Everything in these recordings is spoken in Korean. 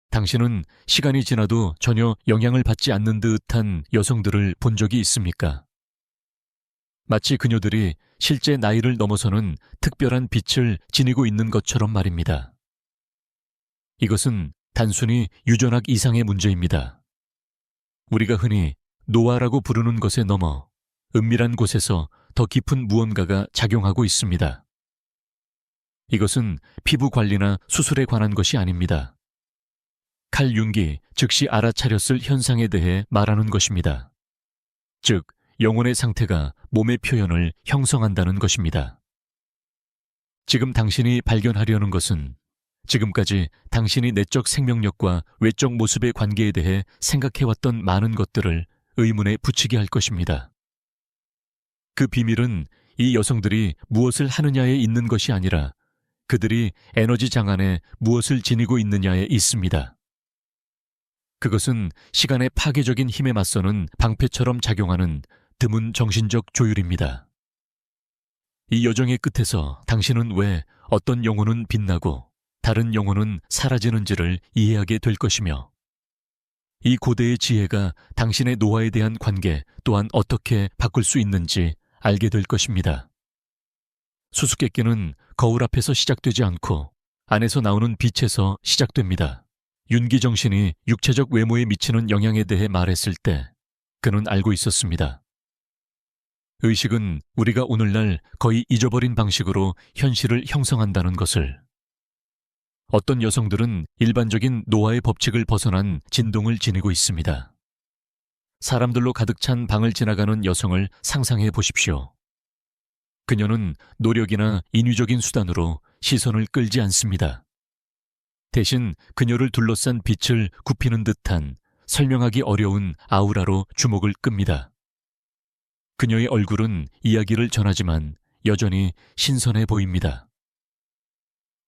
당신은 시간이 지나도 전혀 영향을 받지 않는 듯한 여성들을 본 적이 있습니까? 마치 그녀들이 실제 나이를 넘어서는 특별한 빛을 지니고 있는 것처럼 말입니다. 이것은 단순히 유전학 이상의 문제입니다. 우리가 흔히 노화라고 부르는 것에 넘어 은밀한 곳에서 더 깊은 무언가가 작용하고 있습니다. 이것은 피부 관리나 수술에 관한 것이 아닙니다. 칼 융기 즉시 알아차렸을 현상에 대해 말하는 것입니다. 즉, 영혼의 상태가 몸의 표현을 형성한다는 것입니다. 지금 당신이 발견하려는 것은 지금까지 당신이 내적 생명력과 외적 모습의 관계에 대해 생각해왔던 많은 것들을 의문에 붙이게 할 것입니다. 그 비밀은 이 여성들이 무엇을 하느냐에 있는 것이 아니라 그들이 에너지 장안에 무엇을 지니고 있느냐에 있습니다. 그것은 시간의 파괴적인 힘에 맞서는 방패처럼 작용하는 드문 정신적 조율입니다. 이 여정의 끝에서 당신은 왜 어떤 영혼은 빛나고 다른 영혼은 사라지는지를 이해하게 될 것이며 이 고대의 지혜가 당신의 노화에 대한 관계 또한 어떻게 바꿀 수 있는지 알게 될 것입니다. 수수께끼는 거울 앞에서 시작되지 않고 안에서 나오는 빛에서 시작됩니다. 윤기 정신이 육체적 외모에 미치는 영향에 대해 말했을 때 그는 알고 있었습니다. 의식은 우리가 오늘날 거의 잊어버린 방식으로 현실을 형성한다는 것을. 어떤 여성들은 일반적인 노화의 법칙을 벗어난 진동을 지니고 있습니다. 사람들로 가득 찬 방을 지나가는 여성을 상상해 보십시오. 그녀는 노력이나 인위적인 수단으로 시선을 끌지 않습니다. 대신 그녀를 둘러싼 빛을 굽히는 듯한 설명하기 어려운 아우라로 주목을 끕니다. 그녀의 얼굴은 이야기를 전하지만 여전히 신선해 보입니다.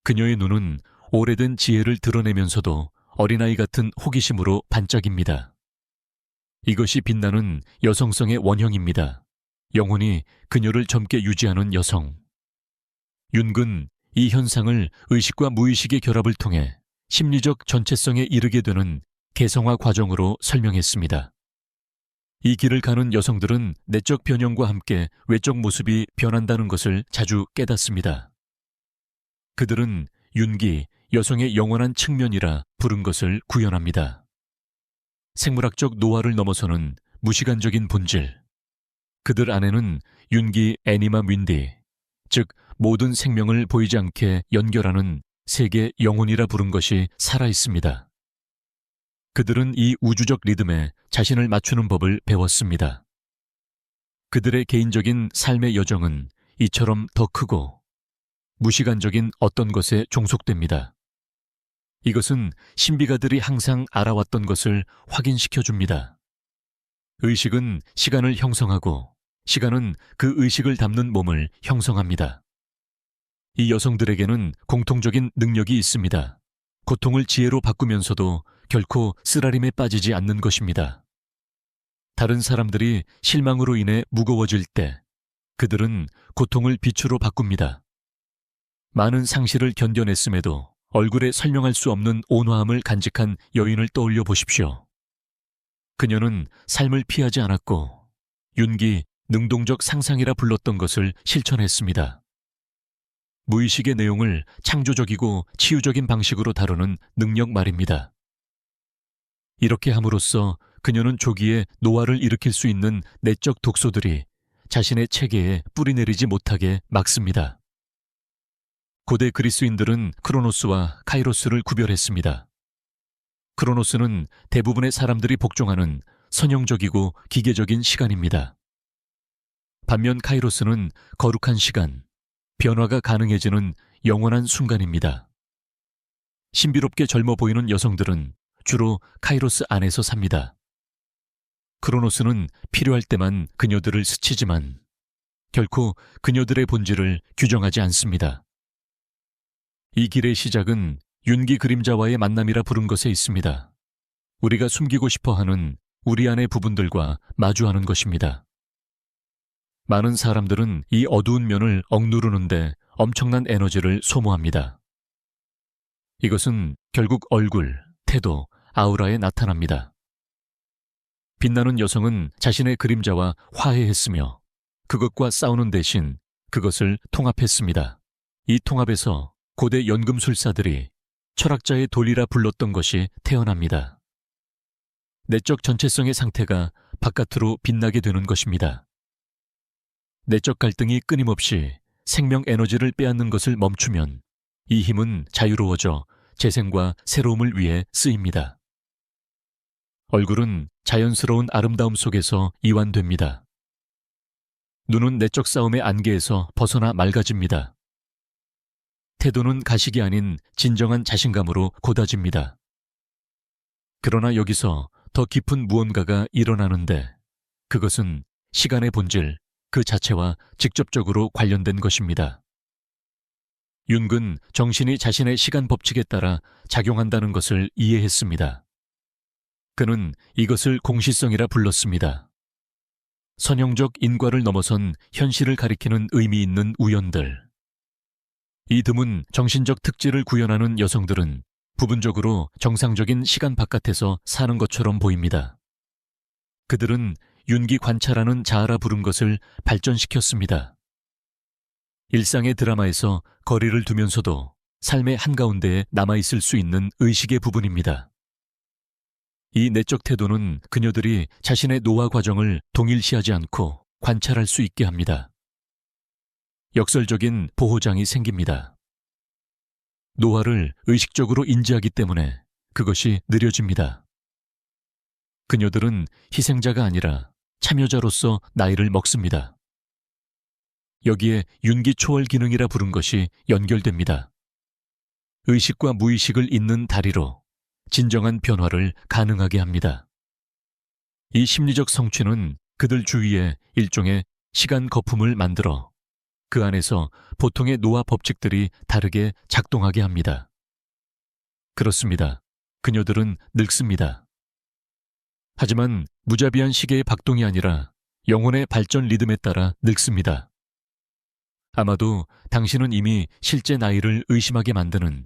그녀의 눈은 오래된 지혜를 드러내면서도 어린아이 같은 호기심으로 반짝입니다. 이것이 빛나는 여성성의 원형입니다. 영혼이 그녀를 젊게 유지하는 여성. 윤근 이 현상을 의식과 무의식의 결합을 통해 심리적 전체성에 이르게 되는 개성화 과정으로 설명했습니다. 이 길을 가는 여성들은 내적 변형과 함께 외적 모습이 변한다는 것을 자주 깨닫습니다. 그들은 윤기, 여성의 영원한 측면이라 부른 것을 구현합니다. 생물학적 노화를 넘어서는 무시간적인 본질. 그들 안에는 윤기 애니마 윈디, 즉 모든 생명을 보이지 않게 연결하는 세계 영혼이라 부른 것이 살아있습니다. 그들은 이 우주적 리듬에 자신을 맞추는 법을 배웠습니다. 그들의 개인적인 삶의 여정은 이처럼 더 크고 무시간적인 어떤 것에 종속됩니다. 이것은 신비가들이 항상 알아왔던 것을 확인시켜 줍니다. 의식은 시간을 형성하고 시간은 그 의식을 담는 몸을 형성합니다. 이 여성들에게는 공통적인 능력이 있습니다. 고통을 지혜로 바꾸면서도 결코 쓰라림에 빠지지 않는 것입니다. 다른 사람들이 실망으로 인해 무거워질 때 그들은 고통을 빛으로 바꿉니다. 많은 상실을 견뎌냈음에도 얼굴에 설명할 수 없는 온화함을 간직한 여인을 떠올려 보십시오. 그녀는 삶을 피하지 않았고 윤기, 능동적 상상이라 불렀던 것을 실천했습니다. 무의식의 내용을 창조적이고 치유적인 방식으로 다루는 능력 말입니다. 이렇게 함으로써 그녀는 조기에 노화를 일으킬 수 있는 내적 독소들이 자신의 체계에 뿌리내리지 못하게 막습니다. 고대 그리스인들은 크로노스와 카이로스를 구별했습니다. 크로노스는 대부분의 사람들이 복종하는 선형적이고 기계적인 시간입니다. 반면 카이로스는 거룩한 시간, 변화가 가능해지는 영원한 순간입니다. 신비롭게 젊어 보이는 여성들은 주로 카이로스 안에서 삽니다. 크로노스는 필요할 때만 그녀들을 스치지만 결코 그녀들의 본질을 규정하지 않습니다. 이 길의 시작은 윤기 그림자와의 만남이라 부른 것에 있습니다. 우리가 숨기고 싶어하는 우리 안의 부분들과 마주하는 것입니다. 많은 사람들은 이 어두운 면을 억누르는데 엄청난 에너지를 소모합니다. 이것은 결국 얼굴, 태도, 아우라에 나타납니다. 빛나는 여성은 자신의 그림자와 화해했으며 그것과 싸우는 대신 그것을 통합했습니다. 이 통합에서 고대 연금술사들이 철학자의 도리라 불렀던 것이 태어납니다. 내적 전체성의 상태가 바깥으로 빛나게 되는 것입니다. 내적 갈등이 끊임없이 생명 에너지를 빼앗는 것을 멈추면 이 힘은 자유로워져 재생과 새로움을 위해 쓰입니다. 얼굴은 자연스러운 아름다움 속에서 이완됩니다. 눈은 내적 싸움의 안개에서 벗어나 맑아집니다. 태도는 가식이 아닌 진정한 자신감으로 곧아집니다. 그러나 여기서 더 깊은 무언가가 일어나는데 그것은 시간의 본질 그 자체와 직접적으로 관련된 것입니다. 윤근 정신이 자신의 시간 법칙에 따라 작용한다는 것을 이해했습니다. 그는 이것을 공시성이라 불렀습니다. 선형적 인과를 넘어선 현실을 가리키는 의미 있는 우연들. 이 드문 정신적 특질을 구현하는 여성들은 부분적으로 정상적인 시간 바깥에서 사는 것처럼 보입니다. 그들은 윤기 관찰하는 자아라 부른 것을 발전시켰습니다. 일상의 드라마에서 거리를 두면서도 삶의 한가운데에 남아있을 수 있는 의식의 부분입니다. 이 내적 태도는 그녀들이 자신의 노화 과정을 동일시하지 않고 관찰할 수 있게 합니다. 역설적인 보호장이 생깁니다. 노화를 의식적으로 인지하기 때문에 그것이 느려집니다. 그녀들은 희생자가 아니라 참여자로서 나이를 먹습니다. 여기에 윤기 초월 기능이라 부른 것이 연결됩니다. 의식과 무의식을 잇는 다리로 진정한 변화를 가능하게 합니다. 이 심리적 성취는 그들 주위에 일종의 시간 거품을 만들어 그 안에서 보통의 노화 법칙들이 다르게 작동하게 합니다. 그렇습니다. 그녀들은 늙습니다. 하지만 무자비한 시계의 박동이 아니라 영혼의 발전 리듬에 따라 늙습니다. 아마도 당신은 이미 실제 나이를 의심하게 만드는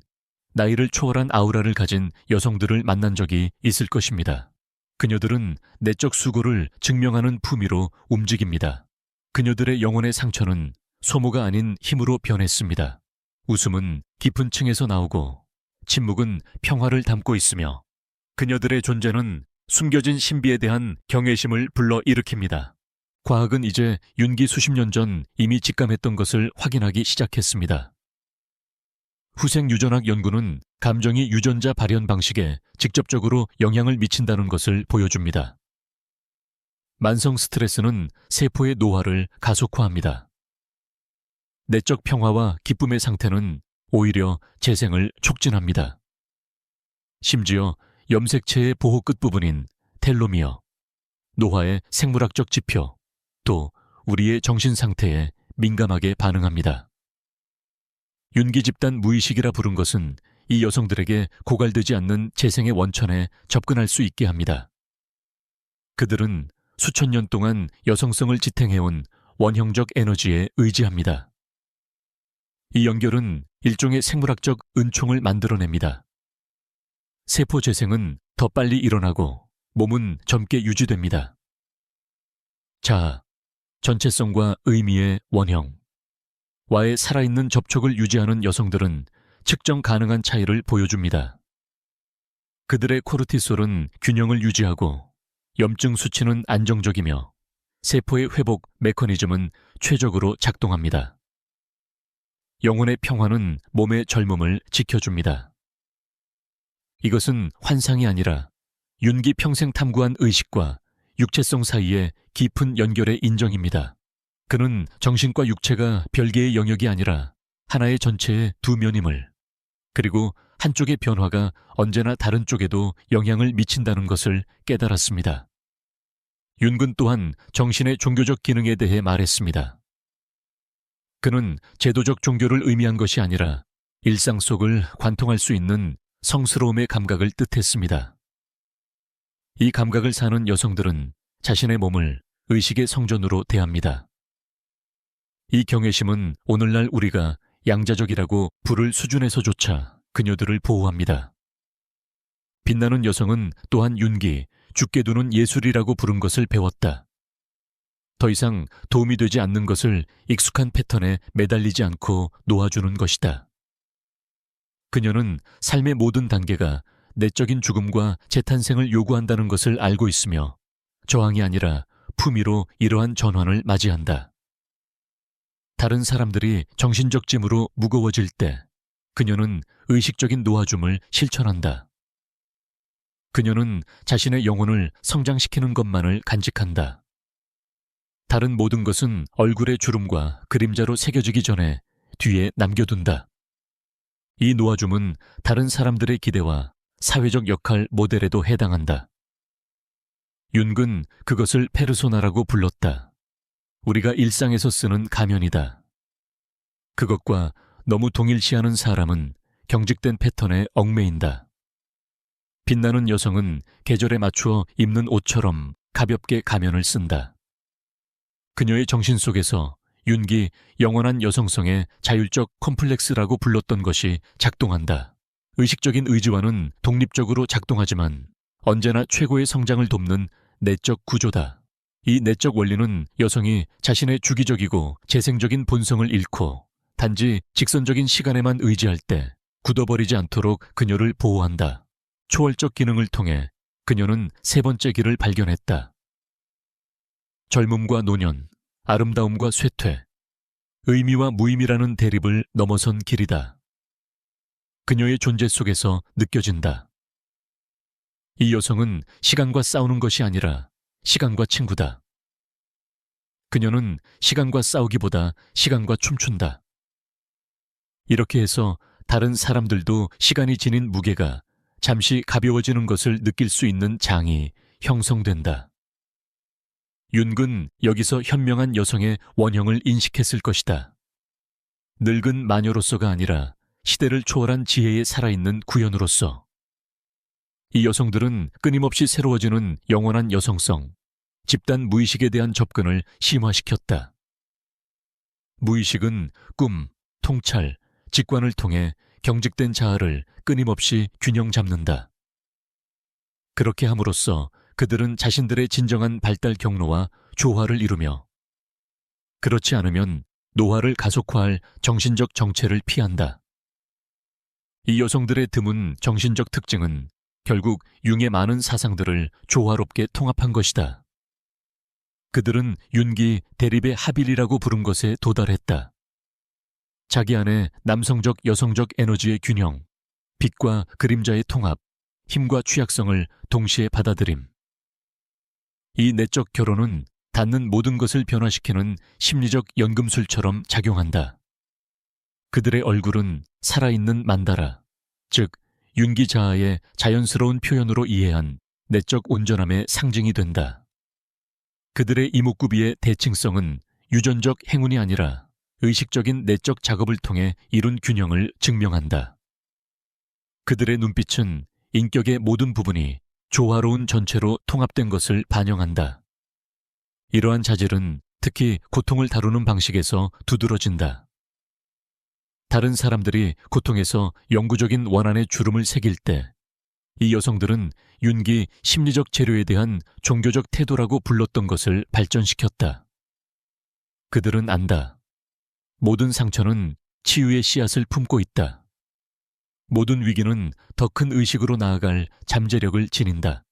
나이를 초월한 아우라를 가진 여성들을 만난 적이 있을 것입니다. 그녀들은 내적 수고를 증명하는 품위로 움직입니다. 그녀들의 영혼의 상처는 소모가 아닌 힘으로 변했습니다. 웃음은 깊은 층에서 나오고 침묵은 평화를 담고 있으며 그녀들의 존재는 숨겨진 신비에 대한 경외심을 불러일으킵니다. 과학은 이제 윤기 수십 년 전 이미 직감했던 것을 확인하기 시작했습니다. 후생 유전학 연구는 감정이 유전자 발현 방식에 직접적으로 영향을 미친다는 것을 보여줍니다. 만성 스트레스는 세포의 노화를 가속화합니다. 내적 평화와 기쁨의 상태는 오히려 재생을 촉진합니다. 심지어 염색체의 보호 끝부분인 텔로미어, 노화의 생물학적 지표, 또 우리의 정신 상태에 민감하게 반응합니다. 윤기 집단 무의식이라 부른 것은 이 여성들에게 고갈되지 않는 재생의 원천에 접근할 수 있게 합니다. 그들은 수천 년 동안 여성성을 지탱해온 원형적 에너지에 의지합니다. 이 연결은 일종의 생물학적 은총을 만들어냅니다. 세포 재생은 더 빨리 일어나고 몸은 젊게 유지됩니다. 자, 전체성과 의미의 원형. 와의 살아있는 접촉을 유지하는 여성들은 측정 가능한 차이를 보여줍니다. 그들의 코르티솔은 균형을 유지하고 염증 수치는 안정적이며 세포의 회복 메커니즘은 최적으로 작동합니다. 영혼의 평화는 몸의 젊음을 지켜줍니다. 이것은 환상이 아니라 윤기 평생 탐구한 의식과 육체성 사이의 깊은 연결의 인정입니다. 그는 정신과 육체가 별개의 영역이 아니라 하나의 전체의 두 면임을, 그리고 한쪽의 변화가 언제나 다른 쪽에도 영향을 미친다는 것을 깨달았습니다. 윤근 또한 정신의 종교적 기능에 대해 말했습니다. 그는 제도적 종교를 의미한 것이 아니라 일상 속을 관통할 수 있는 성스러움의 감각을 뜻했습니다. 이 감각을 사는 여성들은 자신의 몸을 의식의 성전으로 대합니다. 이 경외심은 오늘날 우리가 양자적이라고 부를 수준에서조차 그녀들을 보호합니다. 빛나는 여성은 또한 윤기, 죽게 두는 예술이라고 부른 것을 배웠다. 더 이상 도움이 되지 않는 것을 익숙한 패턴에 매달리지 않고 놓아주는 것이다. 그녀는 삶의 모든 단계가 내적인 죽음과 재탄생을 요구한다는 것을 알고 있으며 저항이 아니라 품위로 이러한 전환을 맞이한다. 다른 사람들이 정신적 짐으로 무거워질 때 그녀는 의식적인 놓아줌을 실천한다. 그녀는 자신의 영혼을 성장시키는 것만을 간직한다. 다른 모든 것은 얼굴의 주름과 그림자로 새겨지기 전에 뒤에 남겨둔다. 이 놓아줌은 다른 사람들의 기대와 사회적 역할 모델에도 해당한다. 윤근 그것을 페르소나라고 불렀다. 우리가 일상에서 쓰는 가면이다. 그것과 너무 동일시하는 사람은 경직된 패턴에 얽매인다. 빛나는 여성은 계절에 맞추어 입는 옷처럼 가볍게 가면을 쓴다. 그녀의 정신 속에서 윤기, 영원한 여성성의 자율적 콤플렉스라고 불렀던 것이 작동한다. 의식적인 의지와는 독립적으로 작동하지만 언제나 최고의 성장을 돕는 내적 구조다. 이 내적 원리는 여성이 자신의 주기적이고 재생적인 본성을 잃고 단지 직선적인 시간에만 의지할 때 굳어버리지 않도록 그녀를 보호한다. 초월적 기능을 통해 그녀는 세 번째 길을 발견했다. 젊음과 노년, 아름다움과 쇠퇴, 의미와 무의미라는 대립을 넘어선 길이다. 그녀의 존재 속에서 느껴진다. 이 여성은 시간과 싸우는 것이 아니라 시간과 친구다. 그녀는 시간과 싸우기보다 시간과 춤춘다. 이렇게 해서 다른 사람들도 시간이 지닌 무게가 잠시 가벼워지는 것을 느낄 수 있는 장이 형성된다. 윤근 여기서 현명한 여성의 원형을 인식했을 것이다. 늙은 마녀로서가 아니라 시대를 초월한 지혜에 살아있는 구현으로서. 이 여성들은 끊임없이 새로워지는 영원한 여성성, 집단 무의식에 대한 접근을 심화시켰다. 무의식은 꿈, 통찰, 직관을 통해 경직된 자아를 끊임없이 균형 잡는다. 그렇게 함으로써 그들은 자신들의 진정한 발달 경로와 조화를 이루며 그렇지 않으면 노화를 가속화할 정신적 정체를 피한다. 이 여성들의 드문 정신적 특징은 결국 융의 많은 사상들을 조화롭게 통합한 것이다. 그들은 윤기 대립의 합일이라고 부른 것에 도달했다. 자기 안에 남성적 여성적 에너지의 균형, 빛과 그림자의 통합, 힘과 취약성을 동시에 받아들임. 이 내적 결혼은 닿는 모든 것을 변화시키는 심리적 연금술처럼 작용한다. 그들의 얼굴은 살아있는 만다라, 즉 윤기 자아의 자연스러운 표현으로 이해한 내적 온전함의 상징이 된다. 그들의 이목구비의 대칭성은 유전적 행운이 아니라 의식적인 내적 작업을 통해 이룬 균형을 증명한다. 그들의 눈빛은 인격의 모든 부분이 조화로운 전체로 통합된 것을 반영한다. 이러한 자질은 특히 고통을 다루는 방식에서 두드러진다. 다른 사람들이 고통에서 영구적인 원한의 주름을 새길 때 이 여성들은 윤기 심리적 재료에 대한 종교적 태도라고 불렀던 것을 발전시켰다. 그들은 안다. 모든 상처는 치유의 씨앗을 품고 있다. 모든 위기는 더 큰 의식으로 나아갈 잠재력을 지닌다.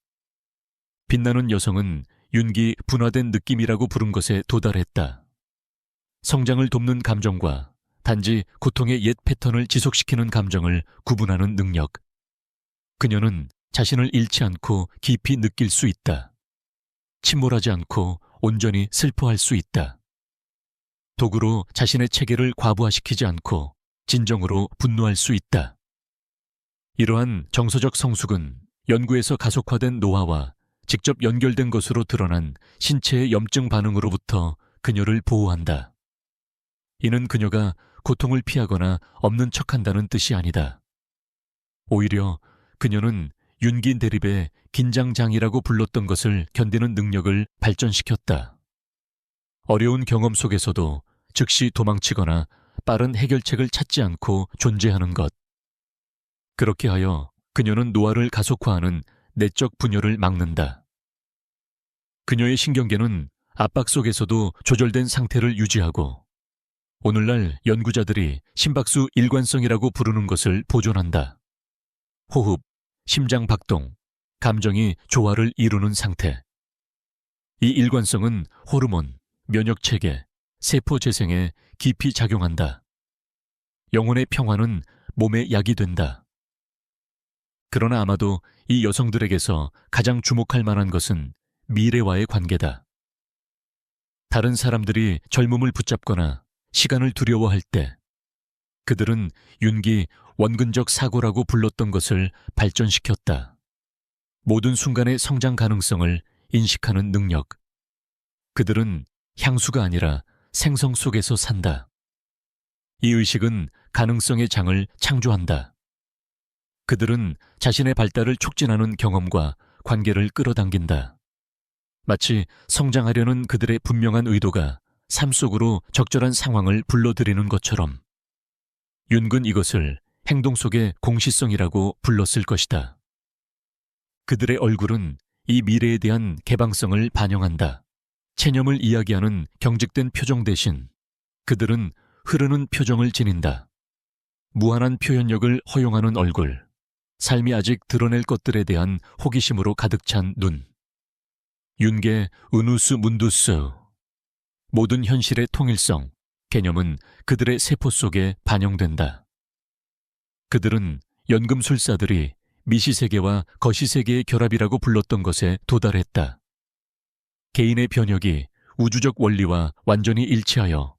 빛나는 여성은 윤기 분화된 느낌이라고 부른 것에 도달했다. 성장을 돕는 감정과 단지 고통의 옛 패턴을 지속시키는 감정을 구분하는 능력. 그녀는 자신을 잃지 않고 깊이 느낄 수 있다. 침몰하지 않고 온전히 슬퍼할 수 있다. 도구로 자신의 체계를 과부하시키지 않고 진정으로 분노할 수 있다. 이러한 정서적 성숙은 연구에서 가속화된 노화와 직접 연결된 것으로 드러난 신체의 염증 반응으로부터 그녀를 보호한다. 이는 그녀가 고통을 피하거나 없는 척한다는 뜻이 아니다. 오히려 그녀는 윤기 대립의 긴장장이라고 불렀던 것을 견디는 능력을 발전시켰다. 어려운 경험 속에서도 즉시 도망치거나 빠른 해결책을 찾지 않고 존재하는 것. 그렇게 하여 그녀는 노화를 가속화하는 내적 분열을 막는다. 그녀의 신경계는 압박 속에서도 조절된 상태를 유지하고 오늘날 연구자들이 심박수 일관성이라고 부르는 것을 보존한다. 호흡, 심장 박동, 감정이 조화를 이루는 상태. 이 일관성은 호르몬, 면역체계, 세포 재생에 깊이 작용한다. 영혼의 평화는 몸의 약이 된다. 그러나 아마도 이 여성들에게서 가장 주목할 만한 것은 미래와의 관계다. 다른 사람들이 젊음을 붙잡거나 시간을 두려워할 때 그들은 윤기 원근적 사고라고 불렀던 것을 발전시켰다. 모든 순간의 성장 가능성을 인식하는 능력. 그들은 향수가 아니라 생성 속에서 산다. 이 의식은 가능성의 장을 창조한다. 그들은 자신의 발달을 촉진하는 경험과 관계를 끌어당긴다. 마치 성장하려는 그들의 분명한 의도가 삶 속으로 적절한 상황을 불러들이는 것처럼 윤근 이것을 행동 속의 공시성이라고 불렀을 것이다. 그들의 얼굴은 이 미래에 대한 개방성을 반영한다. 체념을 이야기하는 경직된 표정 대신 그들은 흐르는 표정을 지닌다. 무한한 표현력을 허용하는 얼굴, 삶이 아직 드러낼 것들에 대한 호기심으로 가득 찬 눈. 윤계 우누스 문두스. 모든 현실의 통일성, 개념은 그들의 세포 속에 반영된다. 그들은 연금술사들이 미시세계와 거시세계의 결합이라고 불렀던 것에 도달했다. 개인의 변혁이 우주적 원리와 완전히 일치하여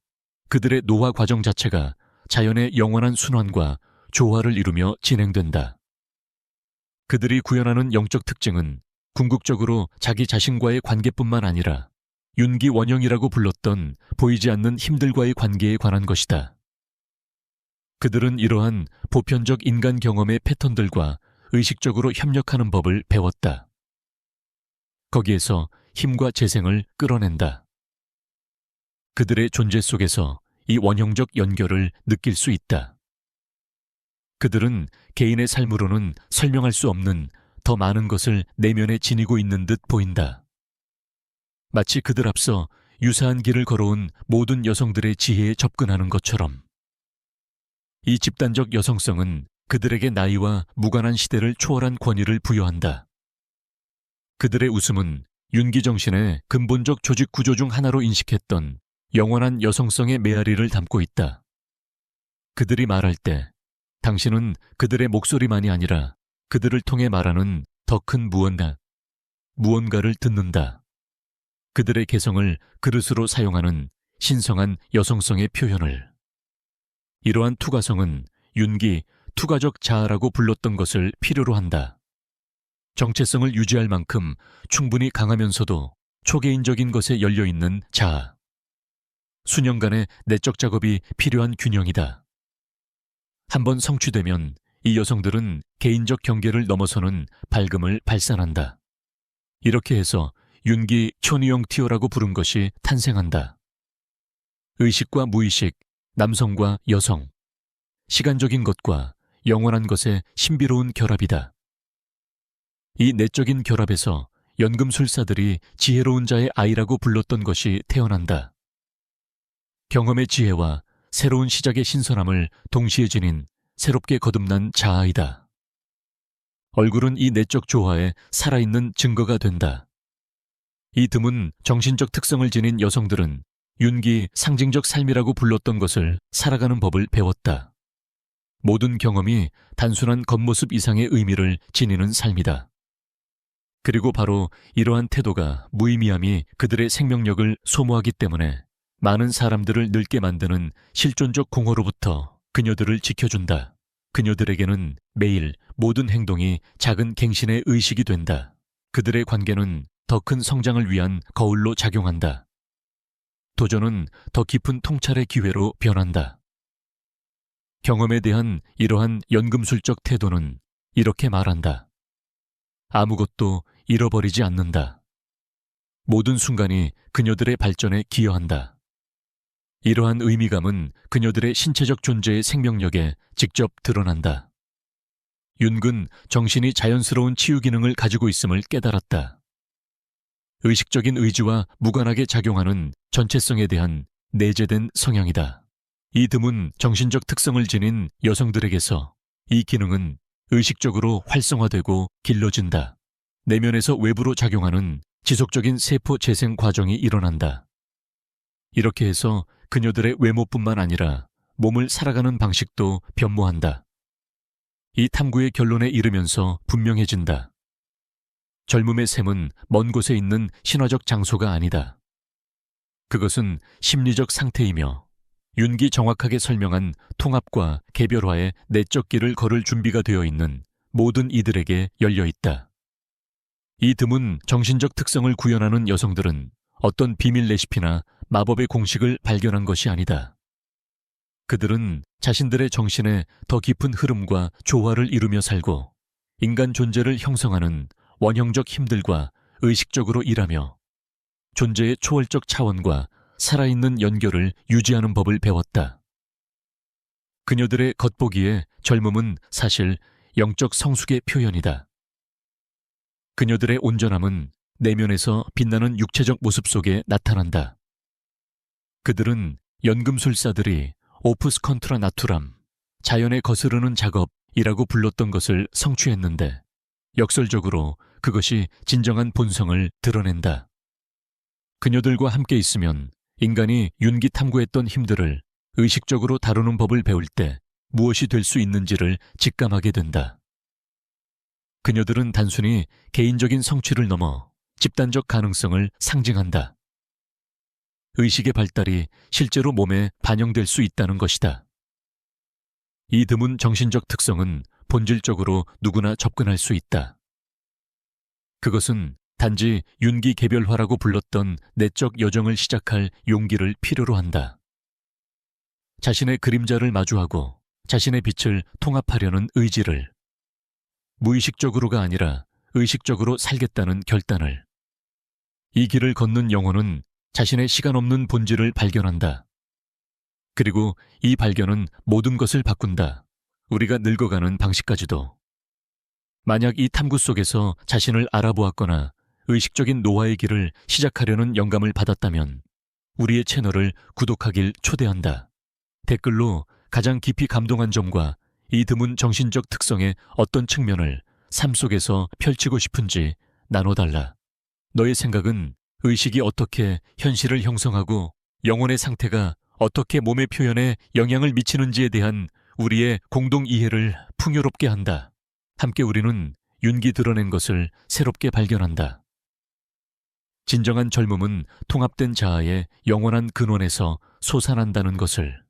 그들의 노화 과정 자체가 자연의 영원한 순환과 조화를 이루며 진행된다. 그들이 구현하는 영적 특징은 궁극적으로 자기 자신과의 관계뿐만 아니라 윤기 원형이라고 불렀던 보이지 않는 힘들과의 관계에 관한 것이다. 그들은 이러한 보편적 인간 경험의 패턴들과 의식적으로 협력하는 법을 배웠다. 거기에서 힘과 재생을 끌어낸다. 그들의 존재 속에서 이 원형적 연결을 느낄 수 있다. 그들은 개인의 삶으로는 설명할 수 없는 더 많은 것을 내면에 지니고 있는 듯 보인다. 마치 그들 앞서 유사한 길을 걸어온 모든 여성들의 지혜에 접근하는 것처럼. 이 집단적 여성성은 그들에게 나이와 무관한 시대를 초월한 권위를 부여한다. 그들의 웃음은 윤기정신의 근본적 조직 구조 중 하나로 인식했던 영원한 여성성의 메아리를 담고 있다. 그들이 말할 때 당신은 그들의 목소리만이 아니라 그들을 통해 말하는 더 큰 무언가를 듣는다. 그들의 개성을 그릇으로 사용하는 신성한 여성성의 표현을. 이러한 투가성은 윤기, 투가적 자아라고 불렀던 것을 필요로 한다. 정체성을 유지할 만큼 충분히 강하면서도 초개인적인 것에 열려있는 자아. 수년간의 내적 작업이 필요한 균형이다. 한번 성취되면 이 여성들은 개인적 경계를 넘어서는 밝음을 발산한다. 이렇게 해서 윤기 초니용티오라고 부른 것이 탄생한다. 의식과 무의식, 남성과 여성, 시간적인 것과 영원한 것의 신비로운 결합이다. 이 내적인 결합에서 연금술사들이 지혜로운 자의 아이라고 불렀던 것이 태어난다. 경험의 지혜와 새로운 시작의 신선함을 동시에 지닌 새롭게 거듭난 자아이다. 얼굴은 이 내적 조화에 살아있는 증거가 된다. 이 드문 정신적 특성을 지닌 여성들은 윤기 상징적 삶이라고 불렀던 것을 살아가는 법을 배웠다. 모든 경험이 단순한 겉모습 이상의 의미를 지니는 삶이다. 그리고 바로 이러한 태도가 무의미함이 그들의 생명력을 소모하기 때문에 많은 사람들을 늙게 만드는 실존적 공허로부터 그녀들을 지켜준다. 그녀들에게는 매일 모든 행동이 작은 갱신의 의식이 된다. 그들의 관계는 더 큰 성장을 위한 거울로 작용한다. 도전은 더 깊은 통찰의 기회로 변한다. 경험에 대한 이러한 연금술적 태도는 이렇게 말한다. 아무것도 잃어버리지 않는다. 모든 순간이 그녀들의 발전에 기여한다. 이러한 의미감은 그녀들의 신체적 존재의 생명력에 직접 드러난다. 윤근 정신이 자연스러운 치유 기능을 가지고 있음을 깨달았다. 의식적인 의지와 무관하게 작용하는 전체성에 대한 내재된 성향이다. 이 드문 정신적 특성을 지닌 여성들에게서 이 기능은 의식적으로 활성화되고 길러진다. 내면에서 외부로 작용하는 지속적인 세포 재생 과정이 일어난다. 이렇게 해서 그녀들의 외모뿐만 아니라 몸을 살아가는 방식도 변모한다. 이 탐구의 결론에 이르면서 분명해진다. 젊음의 샘은 먼 곳에 있는 신화적 장소가 아니다. 그것은 심리적 상태이며 윤기 정확하게 설명한 통합과 개별화의 내적 길을 걸을 준비가 되어 있는 모든 이들에게 열려 있다. 이 드문 정신적 특성을 구현하는 여성들은 어떤 비밀 레시피나 마법의 공식을 발견한 것이 아니다. 그들은 자신들의 정신의 더 깊은 흐름과 조화를 이루며 살고 인간 존재를 형성하는 원형적 힘들과 의식적으로 일하며 존재의 초월적 차원과 살아있는 연결을 유지하는 법을 배웠다. 그녀들의 겉보기에 젊음은 사실 영적 성숙의 표현이다. 그녀들의 온전함은 내면에서 빛나는 육체적 모습 속에 나타난다. 그들은 연금술사들이 오프스 컨트라 나투람, 자연에 거스르는 작업이라고 불렀던 것을 성취했는데 역설적으로 그것이 진정한 본성을 드러낸다. 그녀들과 함께 있으면 인간이 윤기 탐구했던 힘들을 의식적으로 다루는 법을 배울 때 무엇이 될 수 있는지를 직감하게 된다. 그녀들은 단순히 개인적인 성취를 넘어 집단적 가능성을 상징한다. 의식의 발달이 실제로 몸에 반영될 수 있다는 것이다. 이 드문 정신적 특성은 본질적으로 누구나 접근할 수 있다. 그것은 단지 윤기 개별화라고 불렀던 내적 여정을 시작할 용기를 필요로 한다. 자신의 그림자를 마주하고 자신의 빛을 통합하려는 의지를, 무의식적으로가 아니라 의식적으로 살겠다는 결단을. 이 길을 걷는 영혼은 자신의 시간 없는 본질을 발견한다. 그리고 이 발견은 모든 것을 바꾼다. 우리가 늙어가는 방식까지도. 만약 이 탐구 속에서 자신을 알아보았거나 의식적인 노화의 길을 시작하려는 영감을 받았다면 우리의 채널을 구독하길 초대한다. 댓글로 가장 깊이 감동한 점과 이 드문 정신적 특성의 어떤 측면을 삶 속에서 펼치고 싶은지 나눠달라. 너의 생각은 의식이 어떻게 현실을 형성하고 영혼의 상태가 어떻게 몸의 표현에 영향을 미치는지에 대한 우리의 공동 이해를 풍요롭게 한다. 함께 우리는 윤기 드러낸 것을 새롭게 발견한다. 진정한 젊음은 통합된 자아의 영원한 근원에서 솟아난다는 것을.